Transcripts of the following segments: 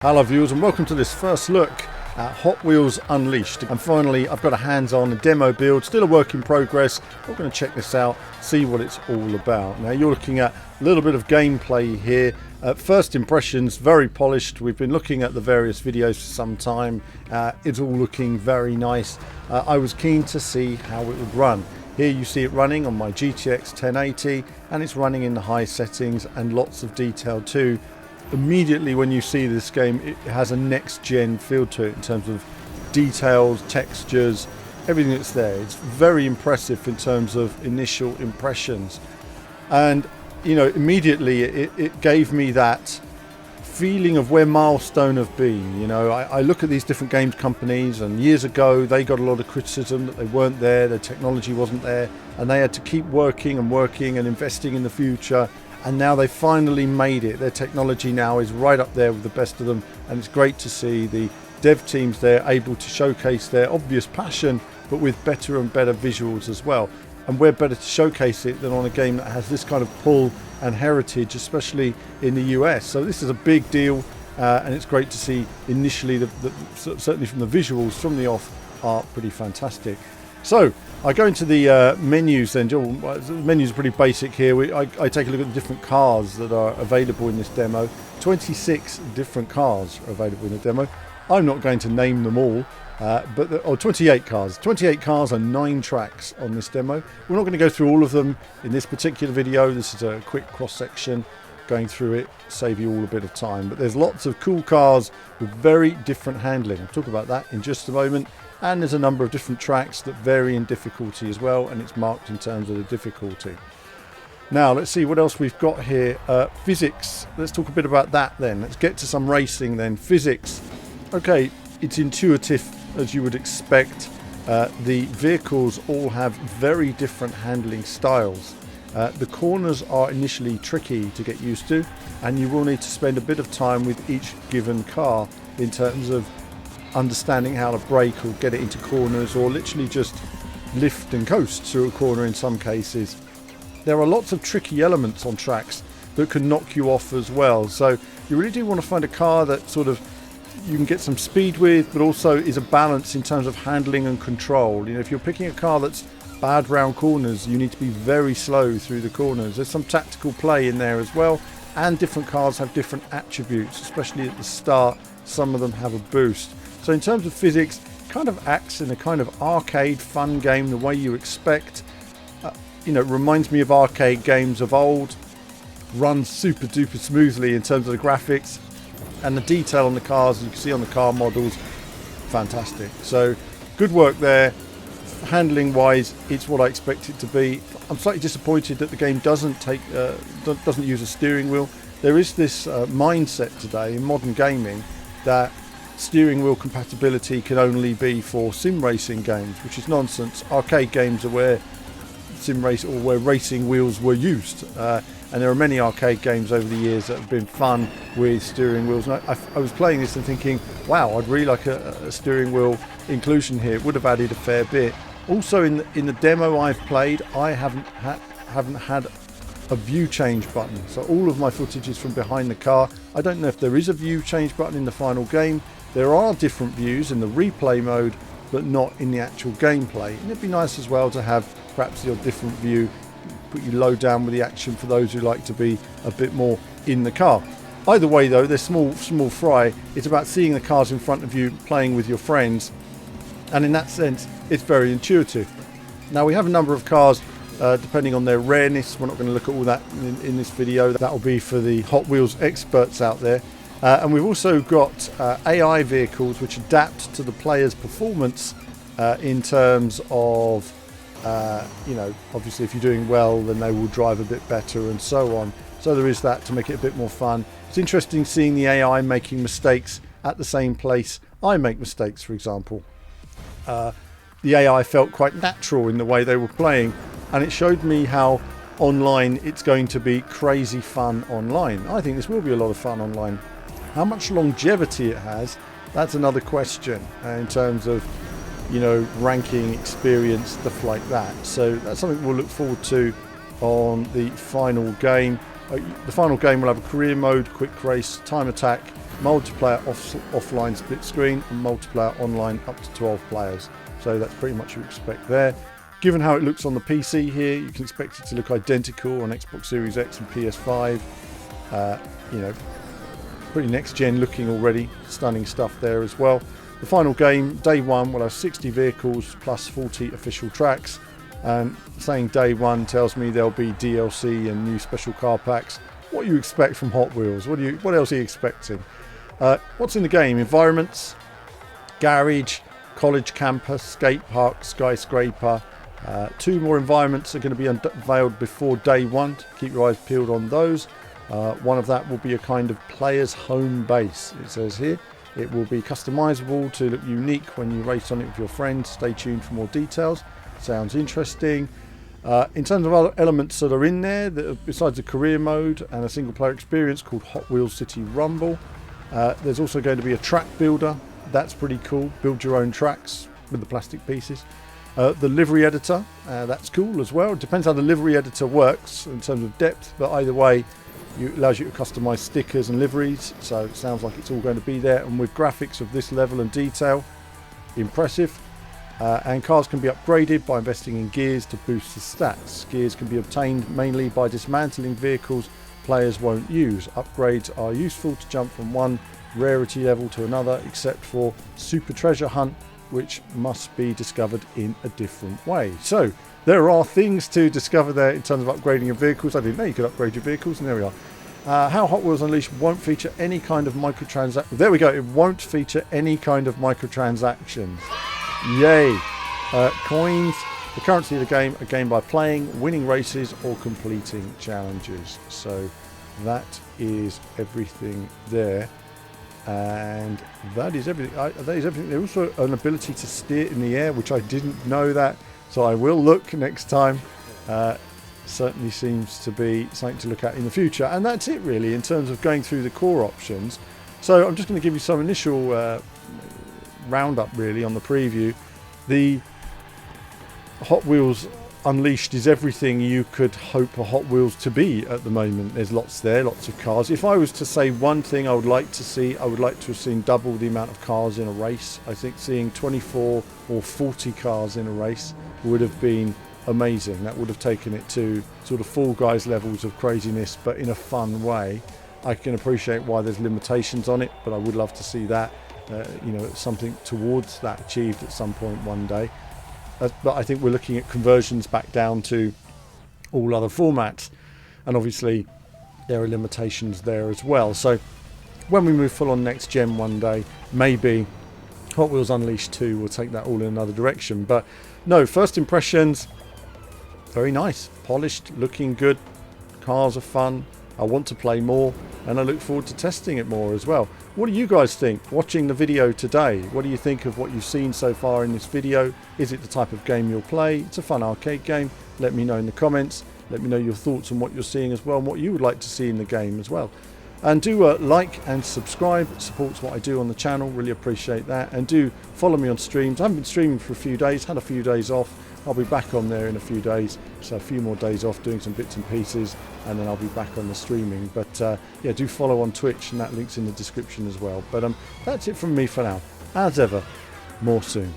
Hello viewers, and welcome to this first look at Hot Wheels Unleashed. And finally I've got a hands-on demo build, still a work in progress. We're going to check this out, see what it's all about. Now you're looking at a little bit of gameplay here. First impressions, very polished. We've been looking at the various videos for some time. It's all looking very nice. I was keen to see how it would run. Here you see it running on my GTX 1080 and it's running in the high settings and lots of detail too. Immediately when you see this game, it has a next-gen feel to it in terms of details, textures, everything that's there. It's very impressive in terms of initial impressions. And, you know, immediately it gave me that feeling of where Milestone have been. You know, I look at these different games companies, and years ago they got a lot of criticism that they weren't there, their technology wasn't there, and they had to keep working and investing in the future. And now they finally made it. Their technology now is right up there with the best of them, and it's great to see the dev teams there able to showcase their obvious passion, but with better and better visuals as well. And where better to showcase it than on a game that has this kind of pull and heritage, especially in the US. So this is a big deal, and it's great to see initially, certainly from the visuals from the off, are pretty fantastic. So I go into the menus then. The menus are pretty basic here. I take a look at the different cars that are available in this demo. 26 different cars are available in the demo. I'm not going to name them all, but 28 cars. 28 cars and 9 tracks on this demo. We're not going to go through all of them in this particular video. This is a quick cross-section going through it, save you all a bit of time. But there's lots of cool cars with very different handling. I'll talk about that in just a moment. And there's a number of different tracks that vary in difficulty as well, and it's marked in terms of the difficulty. Now let's see what else we've got here. Physics, let's talk a bit about that then. Let's get to some racing then. Physics, okay, it's intuitive as you would expect. The vehicles all have very different handling styles. The corners are initially tricky to get used to, and you will need to spend a bit of time with each given car in terms of understanding how to brake or get it into corners, or literally just lift and coast through a corner in some cases. There are lots of tricky elements on tracks that can knock you off as well, so you really do want to find a car that sort of you can get some speed with, but also is a balance in terms of handling and control. You know, if you're picking a car that's bad round corners, you need to be very slow through the corners. There's some tactical play in there as well, and different cars have different attributes, especially at the start. Some of them have a boost. So in terms of physics, it kind of acts in a kind of arcade fun game the way you expect. You know, it reminds me of arcade games of old. Runs super duper smoothly in terms of the graphics, and the detail on the cars, as you can see on the car models, fantastic. So good work there. Handling wise, it's what I expect it to be. I'm slightly disappointed that the game doesn't use a steering wheel. There is this mindset today in modern gaming that steering wheel compatibility can only be for sim racing games, which is nonsense. Arcade games are where where racing wheels were used, and there are many arcade games over the years that have been fun with steering wheels. And I was playing this and thinking, wow, I'd really like a steering wheel inclusion here. It would have added a fair bit. Also in the demo I've played, I haven't had a view change button, so all of my footage is from behind the car. I don't know if there is a view change button in the final game. There are different views in the replay mode, but not in the actual gameplay. And it'd be nice as well to have perhaps your different view, put you low down with the action for those who like to be a bit more in the car. Either way though, they're small fry. It's about seeing the cars in front of you, playing with your friends, and in that sense it's very intuitive. Now we have a number of cars depending on their rareness. We're not going to look at all that in this video. That will be for the Hot Wheels experts out there. And we've also got AI vehicles which adapt to the player's performance in terms of, you know, obviously if you're doing well then they will drive a bit better and so on. So there is that to make it a bit more fun. It's interesting seeing the AI making mistakes at the same place I make mistakes, for example. The AI felt quite natural in the way they were playing, and it showed me how online it's going to be crazy fun online. I think this will be a lot of fun online. How much longevity it has, that's another question in terms of, you know, ranking, experience, stuff like that. So that's something we'll look forward to on the final game. The final game will have a career mode, quick race, time attack, multiplayer offline split screen, and multiplayer online up to 12 players. So that's pretty much what you expect there. Given how it looks on the PC here, you can expect it to look identical on Xbox Series X and PS5. You know, pretty next gen looking already. Stunning stuff there as well. The final game, day one, will have 60 vehicles plus 40 official tracks. And saying day one tells me there'll be DLC and new special car packs. What do you expect from Hot Wheels? What else are you expecting? What's in the game? Environments, garage, college campus, skate park, skyscraper. 2 more environments are going to be unveiled before day one. Keep your eyes peeled on those. One of that will be a kind of player's home base, it says here. It will be customizable to look unique when you race on it with your friends. Stay tuned for more details. Sounds interesting. In terms of other elements that are in there, besides a career mode and a single player experience called Hot Wheels City Rumble, there's also going to be a track builder. That's pretty cool. Build your own tracks with the plastic pieces. The Livery Editor, that's cool as well. It depends how the Livery Editor works in terms of depth, but either way, it allows you to customize stickers and liveries, so it sounds like it's all going to be there. And with graphics of this level and detail, impressive. And cars can be upgraded by investing in gears to boost the stats. Gears can be obtained mainly by dismantling vehicles players won't use. Upgrades are useful to jump from one rarity level to another, except for Super Treasure Hunt, which must be discovered in a different way. So there are things to discover there in terms of upgrading your vehicles. I didn't know you could upgrade your vehicles, and there we are. How Hot Wheels Unleashed won't feature any kind of microtransactions. There we go, it won't feature any kind of microtransactions. Yay! Coins, the currency of the game, are gained by playing, winning races, or completing challenges. So that is everything there. And that is everything. There's also an ability to steer in the air, which I didn't know that, so I will look next time. Certainly seems to be something to look at in the future. And that's it really in terms of going through the core options. So I'm just going to give you some initial roundup really on the preview. The Hot Wheels Unleashed is everything you could hope a Hot Wheels to be at the moment. There's lots there, lots of cars. If I was to say one thing I would like to see, I would like to have seen double the amount of cars in a race. I think seeing 24 or 40 cars in a race would have been amazing. That would have taken it to sort of Fall Guys levels of craziness, but in a fun way. I can appreciate why there's limitations on it, but I would love to see that, you know, something towards that achieved at some point one day. But I think we're looking at conversions back down to all other formats, and obviously there are limitations there as well. So when we move full on next gen one day, maybe Hot Wheels Unleashed 2 will take that all in another direction. But no, first impressions, very nice, polished, looking good, cars are fun. I want to play more, and I look forward to testing it more as well. What do you guys think watching the video today? What do you think of what you've seen so far in this video? Is it the type of game you'll play? It's a fun arcade game. Let me know in the comments. Let me know your thoughts on what you're seeing as well, and what you would like to see in the game as well. And do like and subscribe. It supports what I do on the channel. Really appreciate that. And do follow me on streams. I haven't been streaming for a few days, had a few days off. I'll be back on there in a few days, so a few more days off doing some bits and pieces, and then I'll be back on the streaming. But yeah, do follow on Twitch, and that link's in the description as well. But that's it from me for now. As ever, more soon.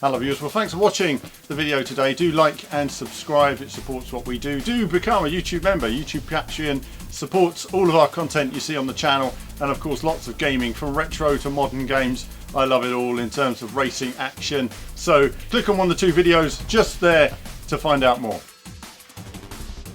Hello viewers, well thanks for watching the video today. Do like and subscribe, it supports what we do. Do become a YouTube member. YouTube Patreon supports all of our content you see on the channel, and of course lots of gaming from retro to modern games. I love it all in terms of racing action. So click on one of the 2 videos just there to find out more.